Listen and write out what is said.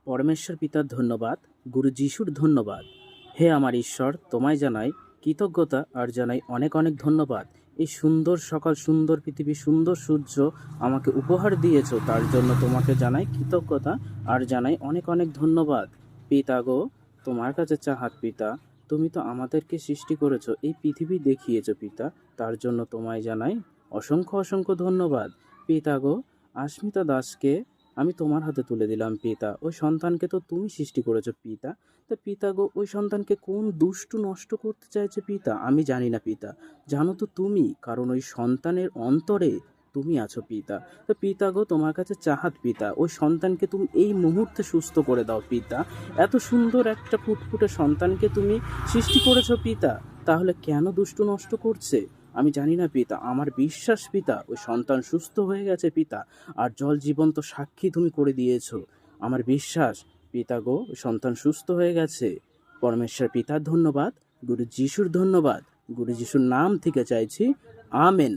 পরমেশ্বর পিতার ধন্যবাদ, গুরু যিশুর ধন্যবাদ। হে আমার ঈশ্বর, তোমায় জানাই কৃতজ্ঞতা আর জানাই অনেক অনেক ধন্যবাদ। এই সুন্দর সকাল, সুন্দর পৃথিবী, সুন্দর সূর্য আমাকে উপহার দিয়েছো, তার জন্য তোমাকে জানাই কৃতজ্ঞতা আর জানাই অনেক অনেক ধন্যবাদ। পিতা গো, তোমার কাছে চাহাত পিতা, তুমি তো আমাদেরকে সৃষ্টি করেছো, এই পৃথিবী দেখিয়েছো পিতা, তার জন্য তোমায় জানাই অসংখ্য অসংখ্য ধন্যবাদ। পিতা গো, আস্মিতা দাসকে আমি তোমার হাতে তুলে দিলাম পিতা। ওই সন্তানকে তো তুমি সৃষ্টি করেছো পিতা। তা পিতা গো, ওই সন্তানকে কোন দুষ্টু নষ্ট করতে চাইছে পিতা, আমি জানি না পিতা। জানো তো তুমি, কারণ ওই সন্তানের অন্তরে তুমি আছো পিতা। তো পিতা গো, তোমার কাছে চাহাত পিতা, ওই সন্তানকে তুমি এই মুহূর্তে সুস্থ করে দাও পিতা। এত সুন্দর একটা ফুটফুটে সন্তানকে তুমি সৃষ্টি করেছো পিতা, তাহলে কেন দুষ্টু নষ্ট করছে আমি জানি না পিতা। আমার বিশ্বাস পিতা, ওই সন্তান সুস্থ হয়ে গেছে পিতা, আর জল জীবন্ত সাক্ষী তুমি করে দিয়েছো। আমার বিশ্বাস পিতা গো, সন্তান সুস্থ হয়ে গেছে। পরমেশ্বর পিতার ধন্যবাদ, গুরু যিশুর ধন্যবাদ। গুরু যিশুর নাম থেকে চাইছি, আমেন।